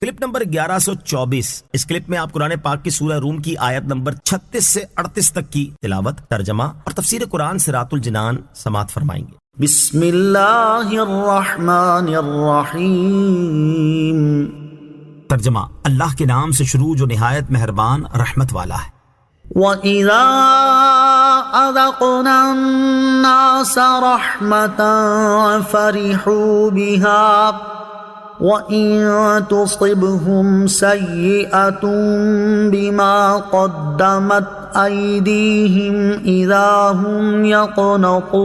Clip number 1124. اس clip میں آپ قرآن پاک کی سورہ روم کی آیت نمبر 36 سے 38 تک کی تلاوت، ترجمہ اور تفسیر قرآن صراط الجنان سماعت فرمائیں گے. بسم اللہ الرحمن الرحیم. ترجمہ: اللہ کے نام سے شروع جو نہایت مہربان رحمت والا ہے. وَإِذَا أَذَقْنَا النَّاسَ رَحْمَةً فَرِحُوا بِهَا وَإِن تُصِبْهُمْ سَيِّئَةٌ بِمَا قَدَّمَتْ أَيْدِيهِمْ إِذَا هُمْ يَقْنَطُونَ.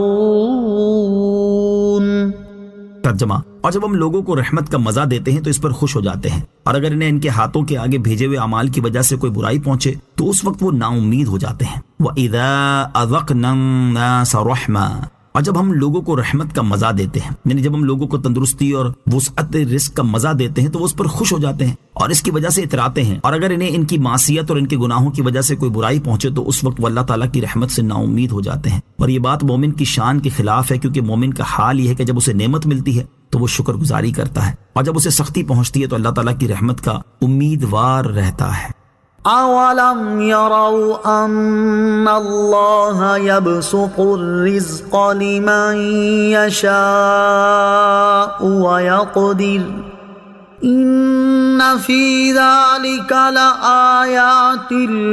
ترجمہ: اور جب ہم لوگوں کو رحمت کا مزہ دیتے ہیں تو اس پر خوش ہو جاتے ہیں، اور اگر انہیں ان کے ہاتھوں کے آگے بھیجے ہوئے اعمال کی وجہ سے کوئی برائی پہنچے تو اس وقت وہ نا امید ہو جاتے ہیں. وَإِذَا أَذَقْنَا النَّاسَ رَحْمَةً، اور جب ہم لوگوں کو رحمت کا مزہ دیتے ہیں، یعنی جب ہم لوگوں کو تندرستی اور وسعت رزق کا مزہ دیتے ہیں تو وہ اس پر خوش ہو جاتے ہیں اور اس کی وجہ سے اتراتے ہیں، اور اگر انہیں ان کی معصیت اور ان کے گناہوں کی وجہ سے کوئی برائی پہنچے تو اس وقت وہ اللہ تعالیٰ کی رحمت سے نا امید ہو جاتے ہیں. اور یہ بات مومن کی شان کے خلاف ہے، کیونکہ مومن کا حال یہ ہے کہ جب اسے نعمت ملتی ہے تو وہ شکر گزاری کرتا ہے، اور جب اسے سختی پہنچتی ہے تو اللہ تعالیٰ کی رحمت کا امیدوار رہتا ہے. اولم يروا ان اللہ يبسط الرزق لمن يشاء ويقدر ان في ذلك لآیات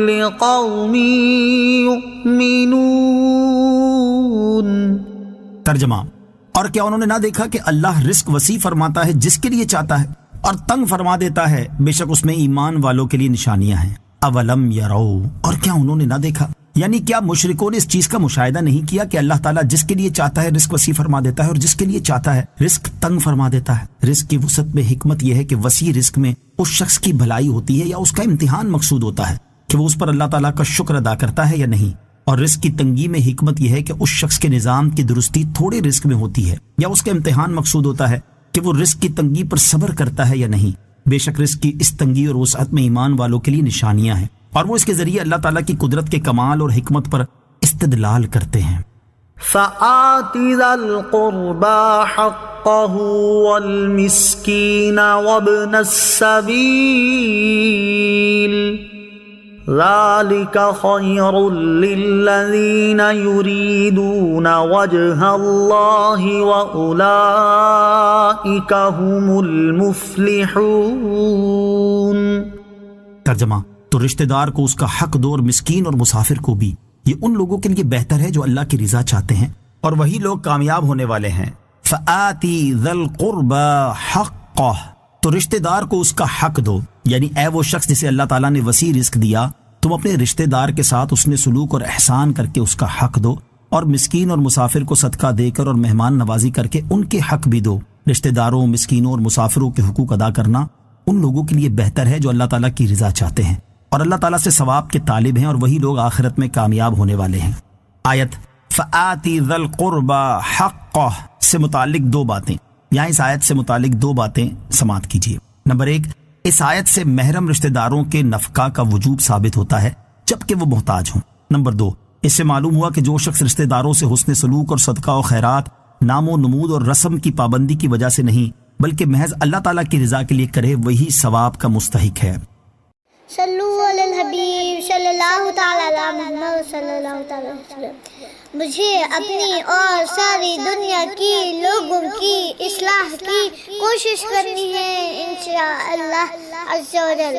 لقوم یؤمنون. ترجمہ: اور کیا انہوں نے نہ دیکھا کہ اللہ رزق وسیع فرماتا ہے جس کے لیے چاہتا ہے اور تنگ فرما دیتا ہے، بے شک اس میں ایمان والوں کے لیے نشانیاں ہیں. اولم یرو، اور کیا انہوں نے نہ دیکھا، یعنی کیا مشرکوں نے اس چیز کا مشاہدہ نہیں کیا کہ اللہ تعالیٰ جس کے لیے چاہتا ہے رزق وسیع فرما دیتا ہے اور جس کے لیے چاہتا ہے رزق تنگ فرما دیتا ہے. رزق کی وسعت میں حکمت یہ ہے کہ وسیع رزق میں اس شخص کی بھلائی ہوتی ہے یا اس کا امتحان مقصود ہوتا ہے کہ وہ اس پر اللہ تعالیٰ کا شکر ادا کرتا ہے یا نہیں، اور رزق کی تنگی میں حکمت یہ ہے کہ اس شخص کے نظام کی درستی تھوڑے رزق میں ہوتی ہے یا اس کا امتحان مقصود ہوتا ہے کہ وہ رزق کی تنگی پر صبر کرتا ہے یا نہیں. بے شک رزق کی اس تنگی اور وسعت میں ایمان والوں کے لیے نشانیاں ہیں، اور وہ اس کے ذریعے اللہ تعالیٰ کی قدرت کے کمال اور حکمت پر استدلال کرتے ہیں. فآت ذا القربى حقه والمسكين وابن السبيل ذلك خير للذين يريدون وجه الله وأولئك هم المفلحون. ترجمہ: تو رشتہ دار کو اس کا حق دو، اور مسکین اور مسافر کو بھی، یہ ان لوگوں کے لیے بہتر ہے جو اللہ کی رضا چاہتے ہیں، اور وہی لوگ کامیاب ہونے والے ہیں. فآتی ذا القربى حقہ، تو رشتہ دار کو اس کا حق دو، یعنی اے وہ شخص جسے اللہ تعالیٰ نے وسیع رزق دیا، تم اپنے رشتہ دار کے ساتھ اس نے سلوک اور احسان کر کے اس کا حق دو، اور مسکین اور مسافر کو صدقہ دے کر اور مہمان نوازی کر کے ان کے حق بھی دو. رشتہ داروں، مسکینوں اور مسافروں کے حقوق ادا کرنا ان لوگوں کے لیے بہتر ہے جو اللہ تعالیٰ کی رضا چاہتے ہیں اور اللہ تعالیٰ سے ثواب کے طالب ہیں، اور وہی لوگ آخرت میں کامیاب ہونے والے ہیں. آیت فآتی ذا القربى حقہ سے متعلق دو باتیں، یہاں اس آیت سے متعلق دو باتیں سماعت کیجیے. نمبر 1، اس آیت سے محرم رشتہ داروں کے نفقہ کا وجوب ثابت ہوتا ہے جبکہ وہ محتاج ہوں. نمبر 2، اس سے معلوم ہوا کہ جو شخص رشتہ داروں سے حسن سلوک اور صدقہ و خیرات نام و نمود اور رسم کی پابندی کی وجہ سے نہیں بلکہ محض اللہ تعالیٰ کی رضا کے لیے کرے، وہی ثواب کا مستحق ہے. صلو علی الحبیب صلی اللہ تعالی علی محمد صلی اللہ تعالی وسلم. مجھے اپنی اور ساری دنیا کی لوگوں کی اصلاح کی کوشش کرنی ہے انشاءاللہ عز و جل.